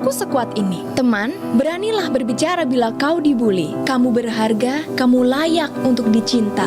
aku sekuat ini. Teman, beranilah berbicara bila kau dibully. Kamu berharga, kamu layak untuk dicinta.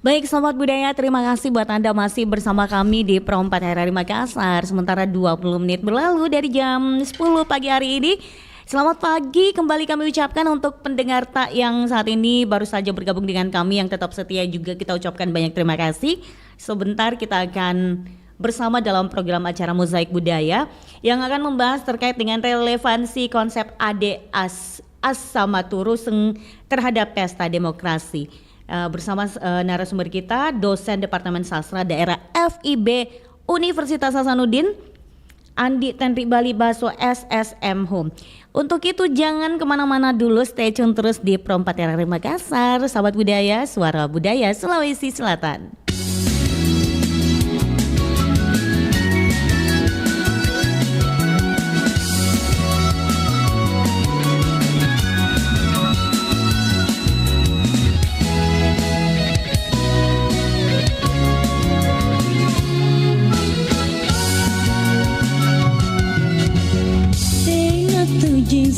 Baik Sobat Budaya, terima kasih buat Anda masih bersama kami di Pro 4 RRI Makassar. Sementara 20 menit berlalu dari jam 10 pagi hari ini. Selamat pagi kembali kami ucapkan untuk pendengar tak yang saat ini baru saja bergabung dengan kami, yang tetap setia juga kita ucapkan banyak terima kasih. Sebentar kita akan bersama dalam program acara Mozaik Budaya yang akan membahas terkait dengan relevansi konsep Ade As sama Turuseng terhadap pesta demokrasi. Bersama narasumber kita, dosen Departemen Sastra Daerah FIB Universitas Hasanuddin, Andi Tenri Bali Baso SSM Home. Untuk itu jangan kemana-mana dulu, stay tune terus di Pro 4 RRI Makassar, sahabat budaya, suara budaya Sulawesi Selatan.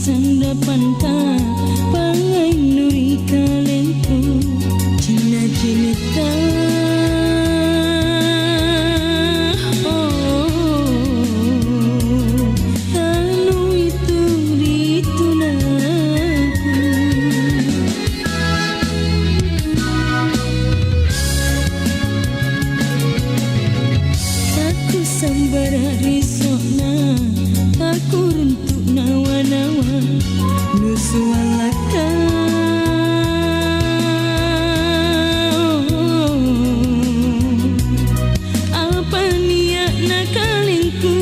Sandapanta pangai nuri kalenku cina cinta anu itu ditunaku aku sambara risona aku runtuk nawa-nawa nusualaka apa niat nakalinku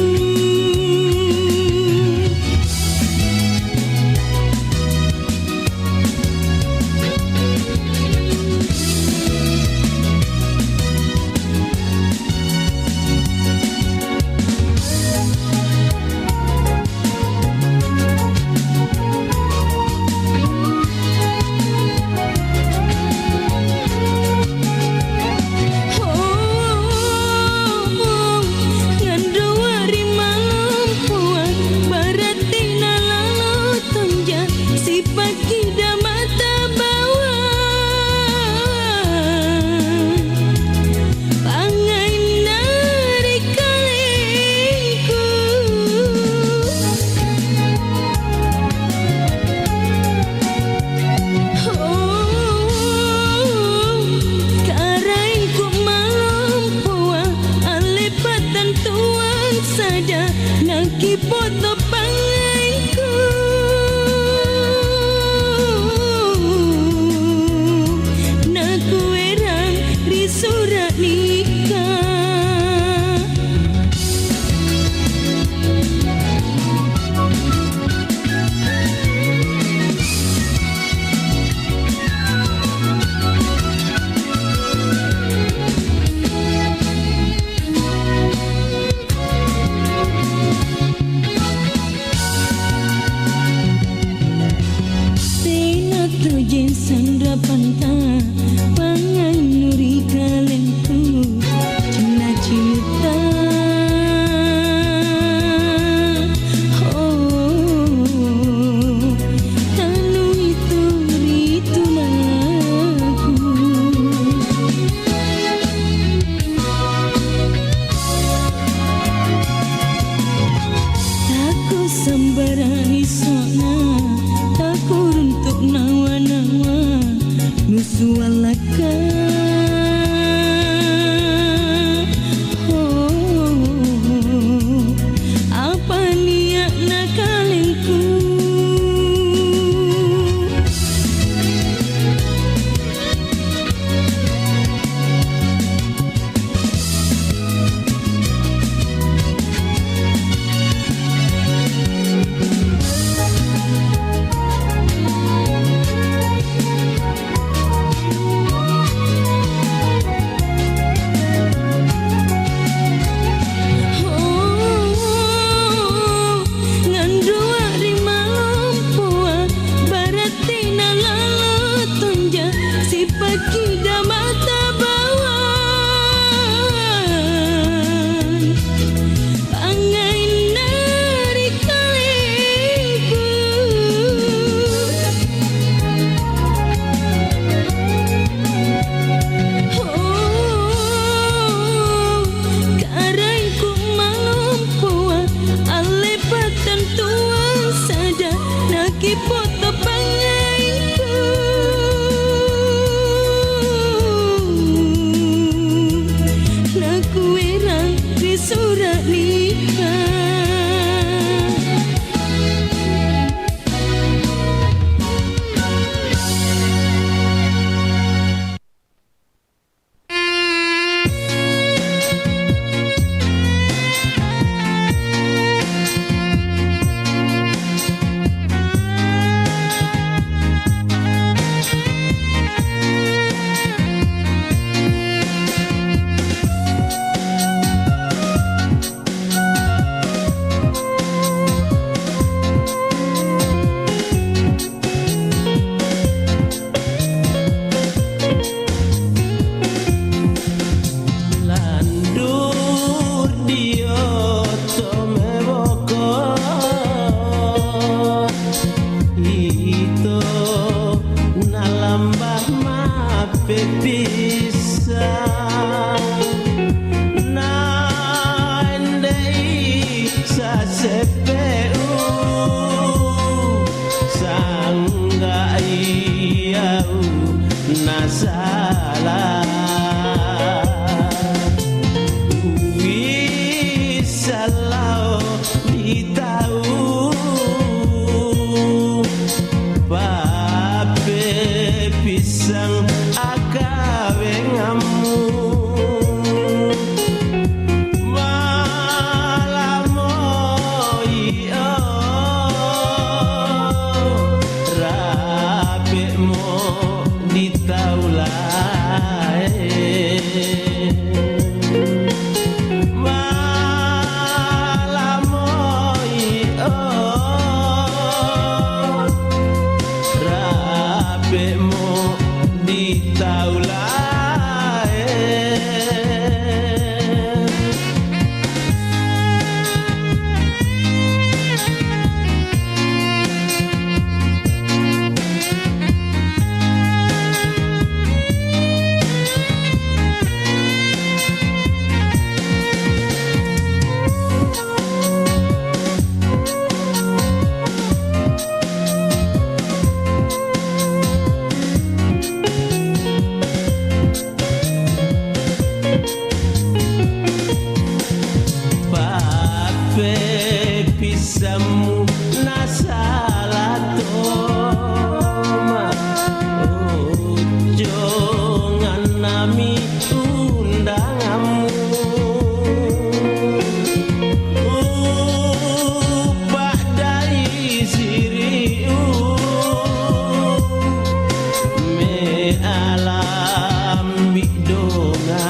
CPU sangga iau nasalah wisalau ditau pape pisang akawe ngamu pisamu nasalah toma jangan nami undangamu upah dari siriu me alam bidongai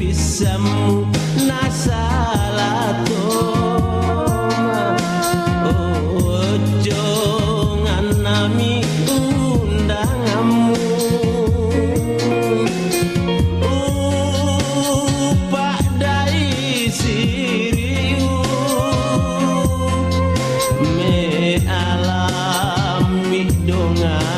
pisamu nasalah toma jangan nami undangamu upah dari siriu me alami dongai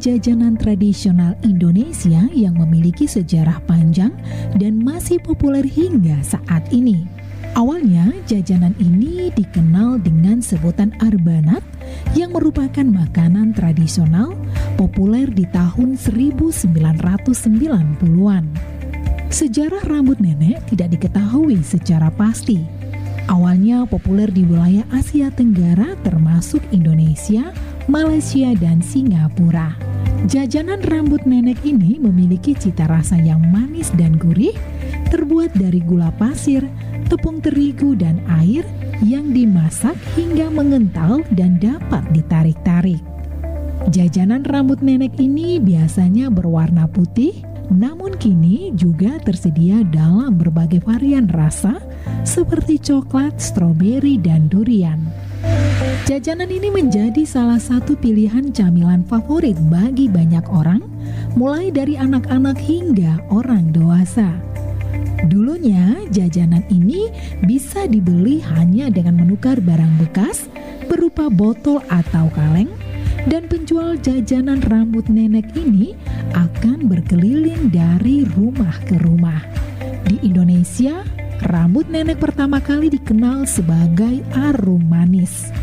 jajanan tradisional Indonesia yang memiliki sejarah panjang dan masih populer hingga saat ini. Awalnya, jajanan ini dikenal dengan sebutan arbanat yang merupakan makanan tradisional populer di tahun 1990-an. Sejarah rambut nenek tidak diketahui secara pasti. Awalnya populer di wilayah Asia Tenggara termasuk Indonesia, Malaysia, dan Singapura. Jajanan rambut nenek ini memiliki cita rasa yang manis dan gurih, terbuat dari gula pasir, tepung terigu, dan air yang dimasak hingga mengental dan dapat ditarik-tarik. Jajanan rambut nenek ini biasanya berwarna putih, namun kini juga tersedia dalam berbagai varian rasa seperti coklat, stroberi, dan durian. Jajanan ini menjadi salah satu pilihan camilan favorit bagi banyak orang, mulai dari anak-anak hingga orang dewasa. Dulunya, jajanan ini bisa dibeli hanya dengan menukar barang bekas berupa botol atau kaleng, dan penjual jajanan rambut nenek ini akan berkeliling dari rumah ke rumah. Di Indonesia, rambut nenek pertama kali dikenal sebagai arum manis.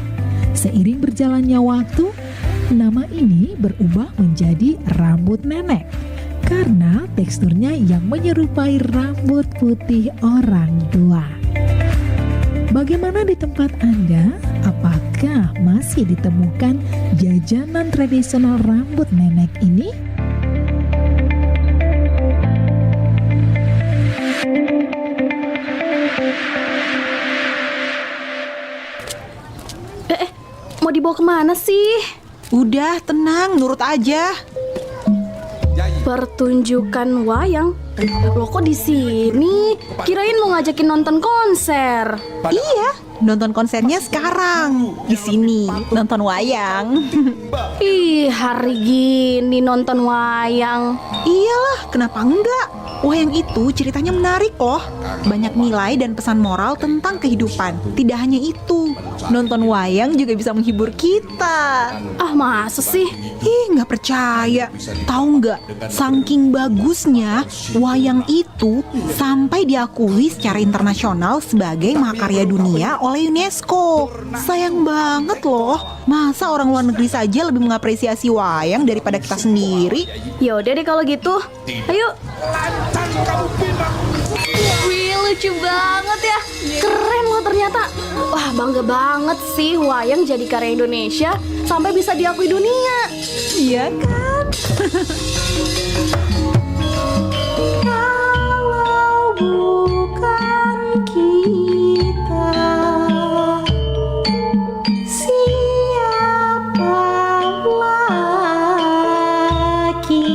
Seiring berjalannya waktu, nama ini berubah menjadi rambut nenek karena teksturnya yang menyerupai rambut putih orang tua. Bagaimana di tempat Anda? Apakah masih ditemukan jajanan tradisional rambut nenek ini? Mau dibawa kemana sih? Udah, tenang, nurut aja. Pertunjukan wayang. Lo kok di sini? Kirain mau ngajakin nonton konser. Iya, nonton konsernya sekarang. Di sini nonton wayang. Ih, hari gini nonton wayang. Iyalah, kenapa enggak? Wayang itu ceritanya menarik loh. Banyak nilai dan pesan moral tentang kehidupan. Tidak hanya itu, nonton wayang juga bisa menghibur kita. Ah, masa sih? Ih, nggak percaya. Tahu nggak? Saking bagusnya, wayang itu sampai diakui secara internasional sebagai mahakarya dunia oleh UNESCO. Sayang banget loh. Masa orang luar negeri saja lebih mengapresiasi wayang daripada kita sendiri? Yaudah deh kalau gitu. Ayo. Wih, lucu banget ya. Keren loh ternyata. Wah, bangga banget sih wayang jadi karya Indonesia sampai bisa diakui dunia. Iya kan? Kalau bukan kita, siapa lagi?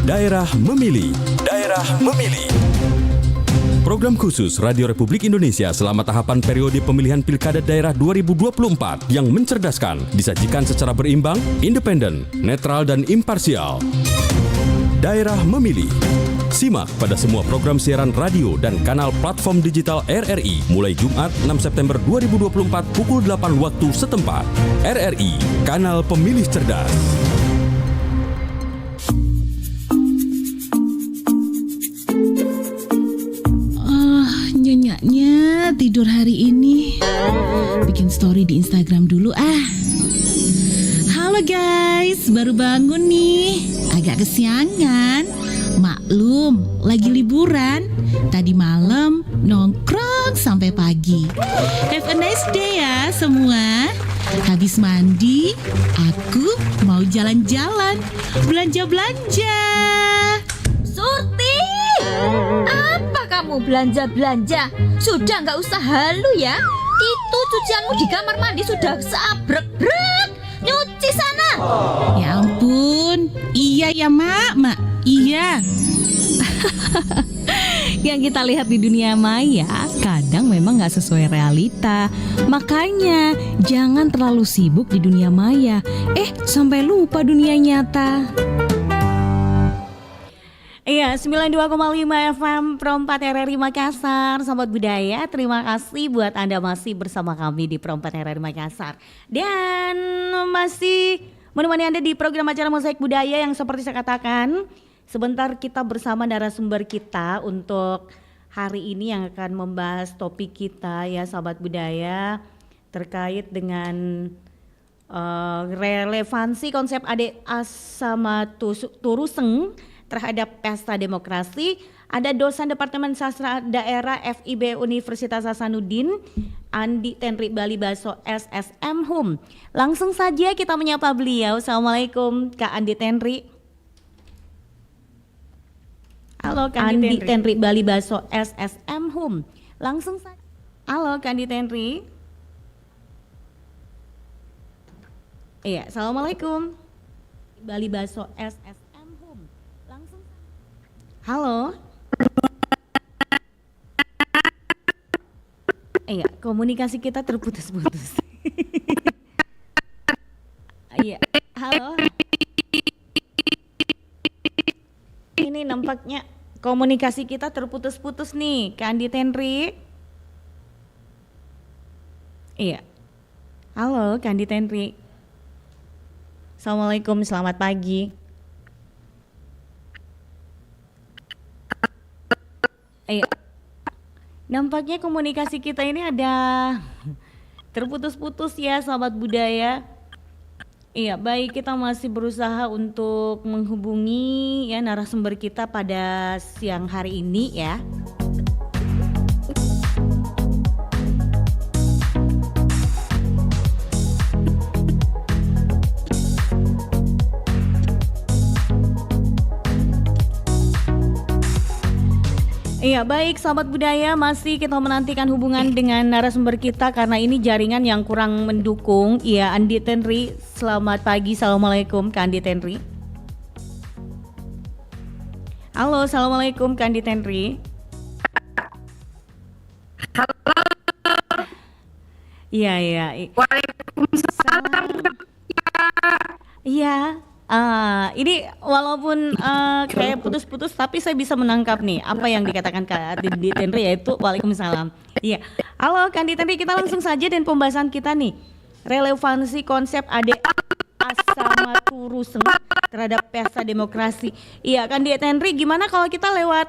Daerah Memilih. Daerah Memilih. Program khusus Radio Republik Indonesia selama tahapan periode pemilihan Pilkada Daerah 2024 yang mencerdaskan, disajikan secara berimbang, independen, netral dan imparsial. Daerah Memilih. Simak pada semua program siaran radio dan kanal platform digital RRI mulai Jumat 6 September 2024 pukul 8 waktu setempat. RRI, Kanal Pemilih Cerdas. Nyonyaknya tidur hari ini. Bikin story di Instagram dulu ah. Halo guys, baru bangun nih. Agak kesiangan. Maklum, lagi liburan. Tadi malam nongkrong sampai pagi. Have a nice day ya semua. Habis mandi, aku mau jalan-jalan, belanja-belanja. Surti, apa kamu belanja-belanja? Sudah nggak usah halu ya. Itu cucianmu di kamar mandi sudah seabrek-brek. Nyuci sana. Ya ampun, iya ya mak, iya. Yang kita lihat di dunia maya kadang memang gak sesuai realita. Makanya jangan terlalu sibuk di dunia maya, sampai lupa dunia nyata. Iya, 92,5 FM Pro 4 RRI Makassar. Sahabat budaya, terima kasih buat Anda masih bersama kami di Pro 4 RRI Makassar. Dan masih menemani Anda di program acara Mosaik Budaya yang seperti saya katakan, sebentar kita bersama narasumber kita untuk hari ini yang akan membahas topik kita ya sahabat budaya terkait dengan relevansi konsep Ade Asama Turuseng terhadap pesta demokrasi. Ada dosen Departemen Sastra Daerah FIB Universitas Hasanuddin, Andi Tenri Balibaso SSM Hum. Langsung saja kita menyapa beliau. Assalamualaikum Kak Andi Tenri. Halo Kak Andi Tenri Balibaso SSM Hum. Langsung saja. Halo Kak Andi Tenri. Iya, assalamualaikum. Balibaso SSM Hum. Langsung saja. Halo. Iya, komunikasi kita terputus-putus. Iya, halo. Ini nampaknya komunikasi kita terputus-putus nih, Kak Andi Tenri. Iya. Halo, Kandi Tenri. Assalamualaikum, selamat pagi. Iya. Nampaknya komunikasi kita ini ada terputus-putus ya, sahabat budaya. Iya, baik, kita masih berusaha untuk menghubungi ya narasumber kita pada siang hari ini ya. Iya, baik sahabat budaya, masih kita menantikan hubungan dengan narasumber kita karena ini jaringan yang kurang mendukung. Iya, Andi Tenri, selamat pagi. Assalamualaikum, Kak Andi Tenri. Halo, assalamualaikum, Kak Andi Tenri. Halo. Iya. Waalaikumsalam. Iya. Ini walaupun kayak putus-putus, tapi saya bisa menangkap nih apa yang dikatakan Kak Andi Tenri, yaitu waalaikumsalam. Iya. Halo Kak Andi Tenri, kita langsung saja dan pembahasan kita nih, relevansi konsep Ade Asama Turuseng terhadap pesta demokrasi. Iya, Kak Andi Tenri, gimana kalau kita lewat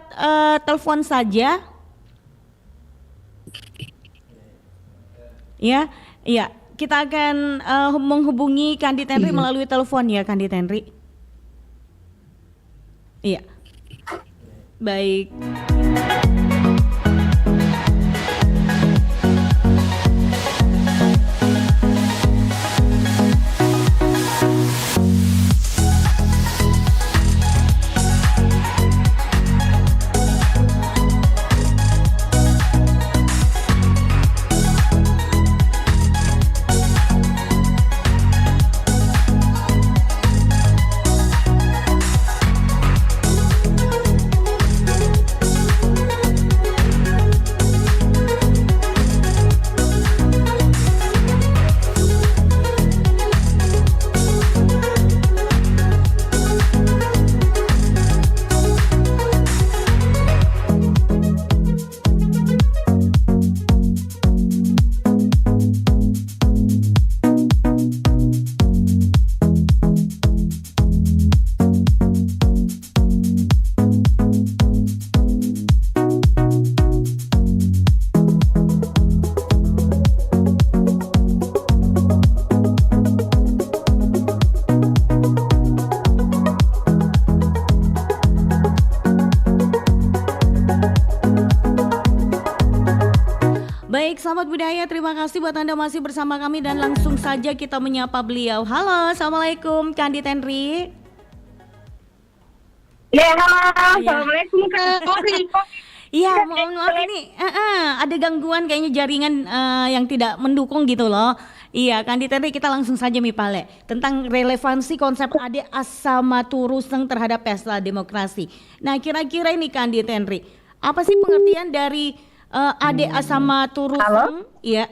telepon saja? Ya, iya. Kita akan menghubungi Kandi Tenri melalui telepon ya, Kandi Tenri. Iya. Baik. Baik sahabat budaya, terima kasih buat Anda masih bersama kami dan langsung saja kita menyapa beliau. Halo, assalamualaikum Kandi Tenri. Ya, halo, assalamualaikum Kak. Iya, mohon maaf ini ada gangguan kayaknya jaringan yang tidak mendukung gitu loh. Iya, Kandi Tenri, kita langsung saja Mipale tentang relevansi konsep Ade Asama Turuseng terhadap pesta demokrasi. Nah, kira-kira ini Kandi Tenri, apa sih pengertian dari Ade Asama Turuseng? Halo? Iya.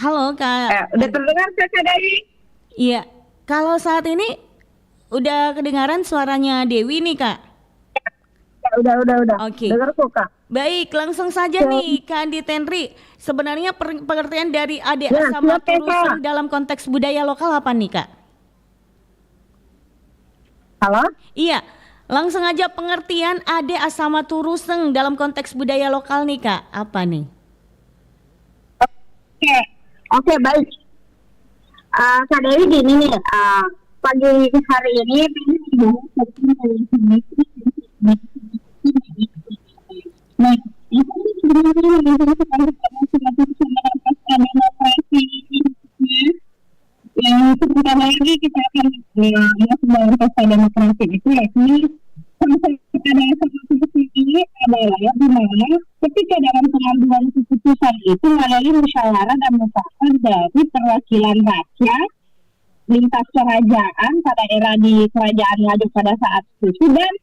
Halo Kak. Udah terdengar Kak dari? Iya. Kalau saat ini udah kedengaran suaranya Dewi nih Kak. Ya, udah. Oke. Dengar kok Kak. Baik, langsung saja nih Kak Andi Tenri. Sebenarnya pengertian dari Ade Asama Turuseng dalam konteks budaya lokal apa nih Kak? Halo? Iya. Langsung aja pengertian Ade Asama Turuseng dalam konteks budaya lokal nih Kak, apa nih? Oke, baik. Kak Dewi gini nih, pagi hari ini yang sebentar lagi kita akan melakukan pesta demokrasi itu, yakni konsep Ade Asama Turuseng ini adalah di mana ketika dalam pengambilan keputusan itu melalui musyawarah dan mufakat dari perwakilan rakyat lintas kerajaan pada era di kerajaan Ngaju pada saat itu, dan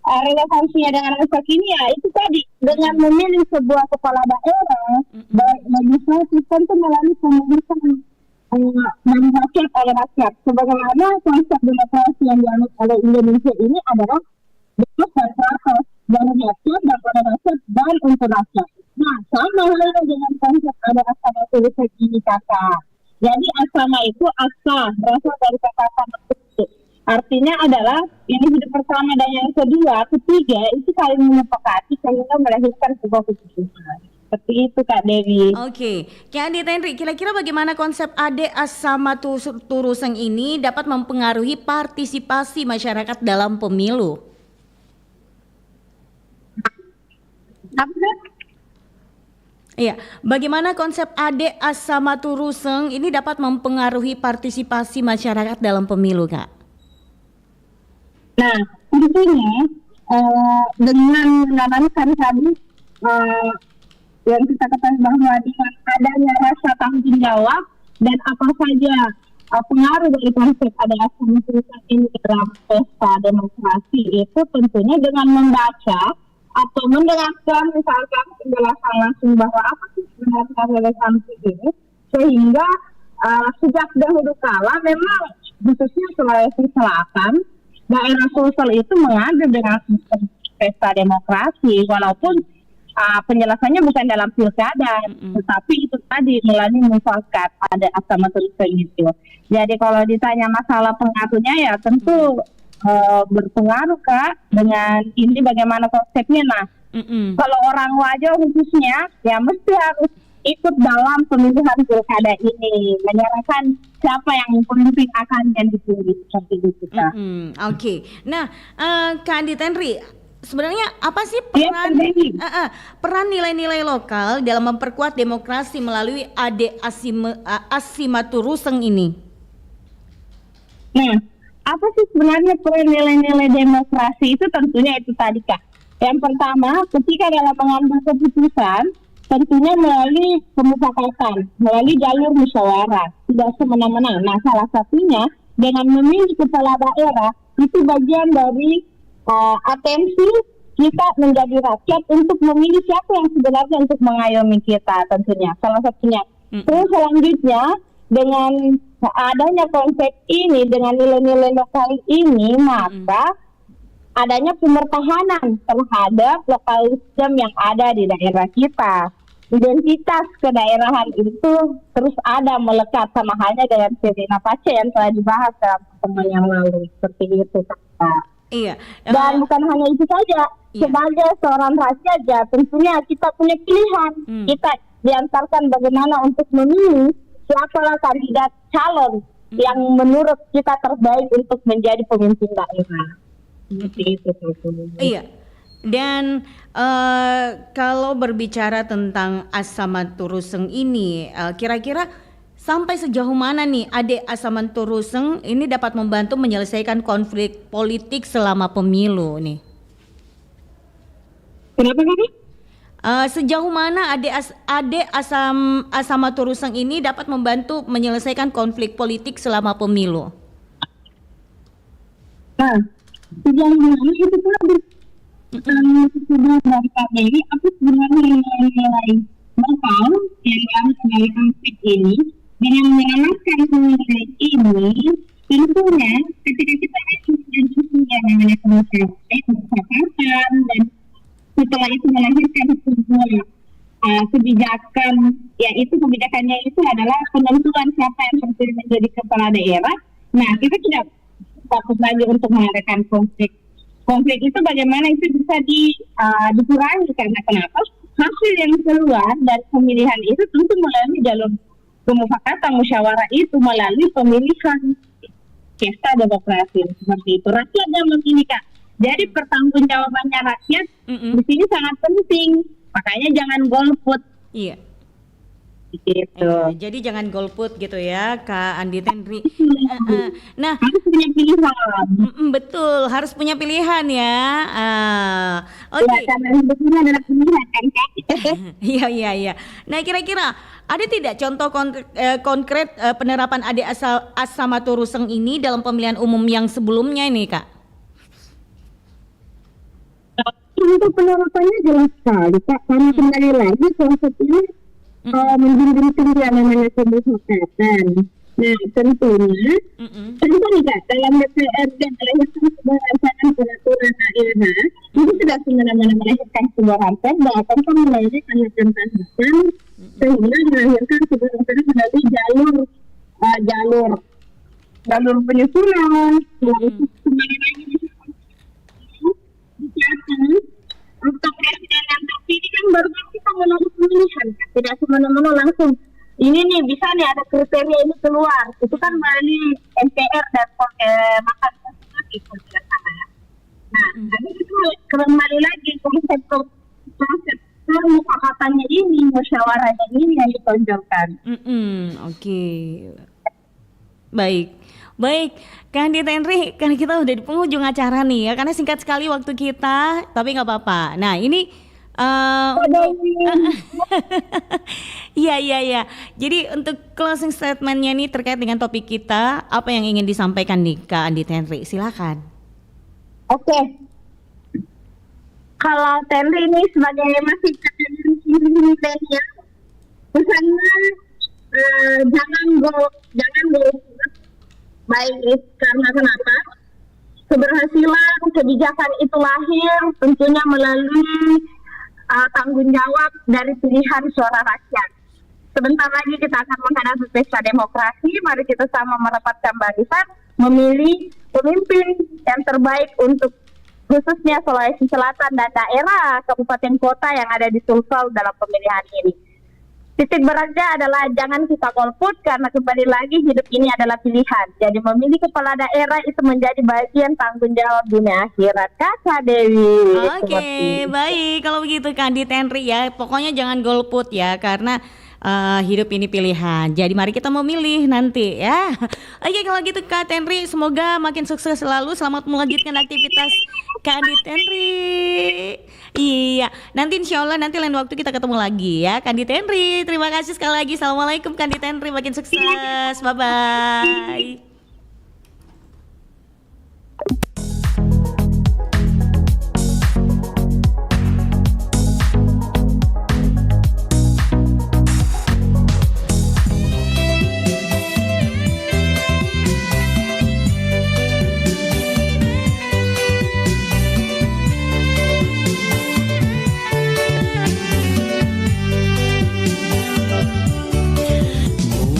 relevansinya dengan aspek ini ya itu tadi, dengan memilih sebuah kepala daerah baik legislatif tentu melalui pemilihan dan rakyat oleh rakyat. Sebagaimana konsep demokrasi yang dianut oleh Indonesia ini adalah demokrasi dari rakyat dan oleh rakyat dan untuk rakyat. Nah, sama halnya dengan konsep ada asama tulisan ini kakak. Jadi asama itu asa, berasal dari kata sama itu. Artinya adalah individu pertama dan yang kedua, ketiga itu saling menyepakati sehingga melahirkan sebuah keputusan. Seperti itu Kak Dewi. Oke, Kak Andi Tenri, kira-kira bagaimana konsep Ade Asama Turuseng ini dapat mempengaruhi partisipasi masyarakat dalam pemilu? Apa? Iya, bagaimana konsep Ade Asama Turuseng ini dapat mempengaruhi partisipasi masyarakat dalam pemilu, Kak? Nah, tentunya dengan menanamkan tadi yang kita ketahui bahwa dengan adanya rasa tanggung jawab dan apa saja pengaruh dari konsep ada asam tulisan ini dalam pesta demokrasi itu tentunya dengan membaca atau mendengarkan misalkan penjelasan langsung bahwa apa sih sebenarnya relevansi ini, sehingga sejak dahulu kala memang khususnya Sulawesi Selatan daerah Sulsel itu mengadu dengan sistem pesta demokrasi walaupun penjelasannya bukan dalam pilkada, tetapi itu tadi melalui mufakat ada asama tulisan itu. Jadi kalau ditanya masalah pengaruhnya ya tentu berpengaruh Kak dengan ini bagaimana konsepnya. Nah, kalau orang Wajo khususnya ya mesti harus ikut dalam pemilihan pilkada ini, menyerahkan siapa yang pemimpin akan yang dipilih seperti itu Kak. Oke. Nah, Kak Andi Tenri, sebenarnya apa sih peran nilai-nilai lokal dalam memperkuat demokrasi melalui Ade Asima Turuseng ini? Nah, apa sih sebenarnya peran nilai-nilai demokrasi itu? Tentunya itu tadi Kak. Yang pertama, ketika dalam mengambil keputusan, tentunya melalui pemufakatan, melalui jalur musyawarah, tidak semena-mena. Nah, salah satunya dengan memilih kepala daerah itu bagian dari atensi kita menjadi rakyat untuk memilih siapa yang sebenarnya untuk mengayomi kita tentunya. Salah satunya. Terus selanjutnya dengan adanya konsep ini, dengan nilai-nilai lokal ini, maka adanya pemertahanan terhadap lokalisme yang ada di daerah kita. Identitas kedaerahan itu terus ada melekat sama halnya dengan Serina Pace yang telah dibahas dalam pertemuan yang lalu. Seperti itu Kak. Iya. Dan bukan hanya itu saja, sebagai seorang rakyat tentunya kita punya pilihan. Kita diantarkan bagaimana untuk memilih siapalah kandidat calon yang menurut kita terbaik untuk menjadi pemimpin daerah. Seperti itu. Iya. Dan kalau berbicara tentang Asama Turuseng ini, kira-kira sampai sejauh mana nih Ade Asama Turuseng ini dapat membantu menyelesaikan konflik politik selama pemilu nih? Kenapa tadi? Sejauh mana Ade Asama Turuseng ini dapat membantu menyelesaikan konflik politik selama pemilu? Nah, sejauh mana itu pula dari KBRI apa sebenarnya nilai-nilai lokal yang diambil dari konflik ini. Dengan menanamkan nilai ini, tentunya ketika kita menjadi yang namanya kesepakatan dan setelah itu melahirkan sebuah kebijakan, yaitu kebijakannya itu adalah penentuan siapa yang terpilih menjadi kepala daerah. Nah, kita tidak fokus lagi untuk mengadakan konflik. Konflik itu bagaimana itu bisa dikurangi karena kenapa? Hasil yang keluar dari pemilihan itu tentu melalui jalur pemufakatan musyawarah itu melalui pemilihan pesta demokrasi seperti itu. Rakyat yang memilih Kak. Jadi pertanggungjawabannya rakyat di sini sangat penting. Makanya jangan golput. Iya. Gitu. Jadi jangan golput gitu ya Kak Andi Tenri. Nah, harus punya pilihan. Betul, harus punya pilihan ya. Oke. Ya, karena hidupnya adalah pilihan kan Kak. Iya. Nah, kira-kira ada tidak contoh konkret penerapan Ade Asama Turuseng ini dalam pemilihan umum yang sebelumnya ini Kak? Untuk penerapannya jelas sekali Kak. Karena kembali lagi konsep ini menjunjung tinggi yang namanya pemufakatan. Nah, tentunya Mm-mm. tentu nih Kak, dalam DPRD melahirkan sebuah rancangan peraturan daerah itu tidak semena-mena melahirkan sebuah perda, akan melalui tahapan sehingga melahirkan sebuah rancangan melalui jalur penyusunan, kembali lagi untuk presiden dan terpilih kan baru kita melalui pemilihan, Kak. Tidak semena-mena langsung ini nih bisa nih ada kriteria ini keluar, itu kan melalui MPR dan Mahkamah Konstitusi tidak sama ya. Nah, jadi itu kembali lagi konsep permufakatannya ini, musyawarahnya ini yang ditonjolkan. Oke. Baik, Kak Andi Henry, kan kita udah di penghujung acara nih ya, karena singkat sekali waktu kita, tapi nggak apa-apa. Nah ini Iya. Jadi untuk closing statementnya nih terkait dengan topik kita, apa yang ingin disampaikan nih Kak Andi Henry? Silakan. Oke. Kalau Henry ini sebagai masih kategori milenial, pesannya jangan go baik karena kenapa? Keberhasilan kebijakan itu lahir tentunya melalui tanggung jawab dari pilihan suara rakyat. Sebentar lagi kita akan menghadapi pesta demokrasi. Mari kita sama merapatkan barisan, memilih pemimpin yang terbaik untuk khususnya Sulawesi Selatan dan daerah kabupaten kota yang ada di Sulsel dalam pemilihan ini. Titik beratnya adalah jangan kita golput karena kembali lagi hidup ini adalah pilihan. Jadi memilih kepala daerah itu menjadi bagian tanggung jawab dunia akhirat. Kakak Dewi. Oke, baik. Kalau begitu Kak Andi Henry ya, pokoknya jangan golput ya karena hidup ini pilihan. Jadi mari kita memilih nanti ya. Oke, kalau gitu Kak Henry, semoga makin sukses selalu. Selamat melanjutkan aktivitas Kak Andi Henry. Iya, nanti insya Allah nanti lain waktu kita ketemu lagi ya Kak Andi Henry. Terima kasih sekali lagi. Assalamualaikum Kak Andi Henry, makin sukses. Bye-bye.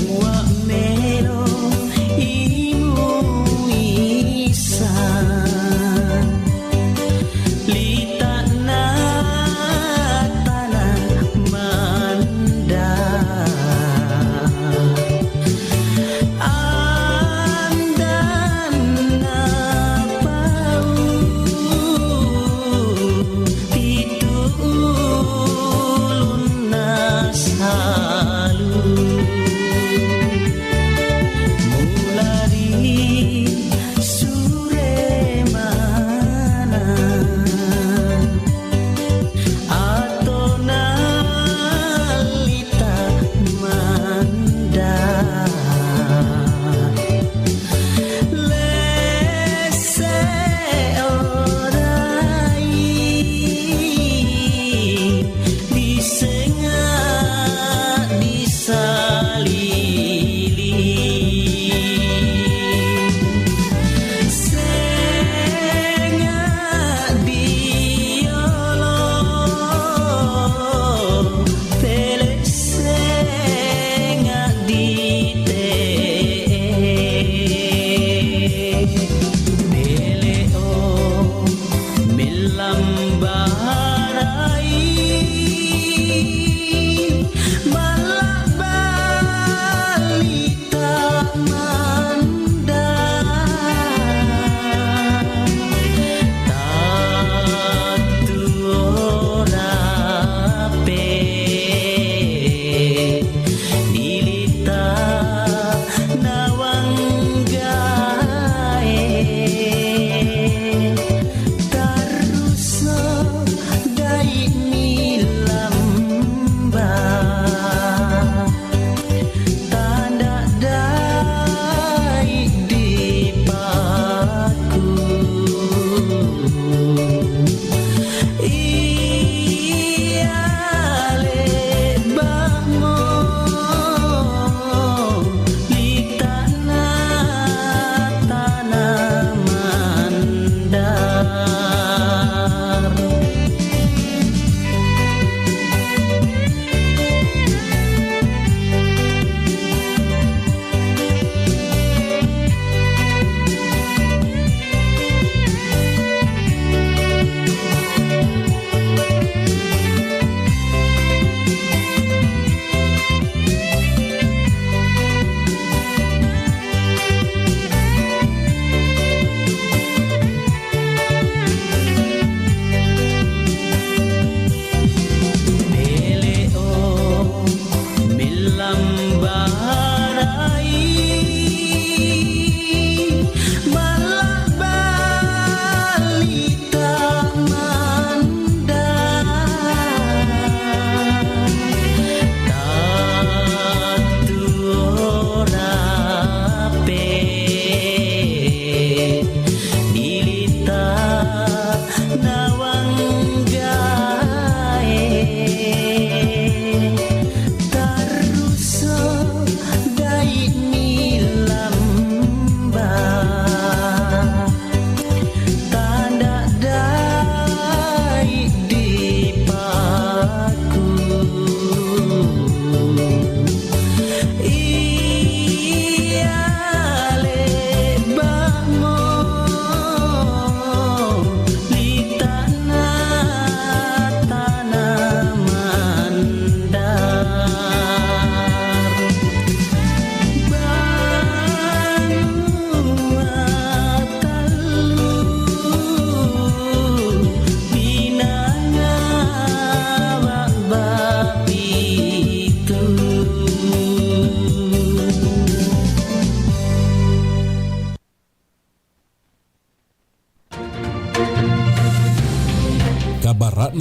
Muak melo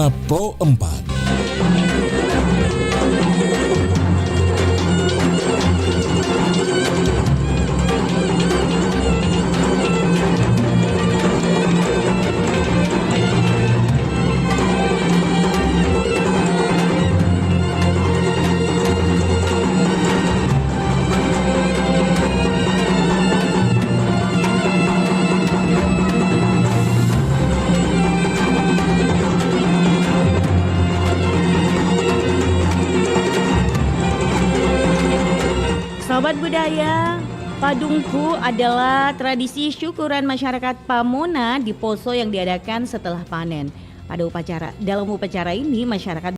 Sarjana Pro 4. Sobat budaya, Padungku adalah tradisi syukuran masyarakat Pamona di Poso yang diadakan setelah panen. Dalam upacara ini masyarakat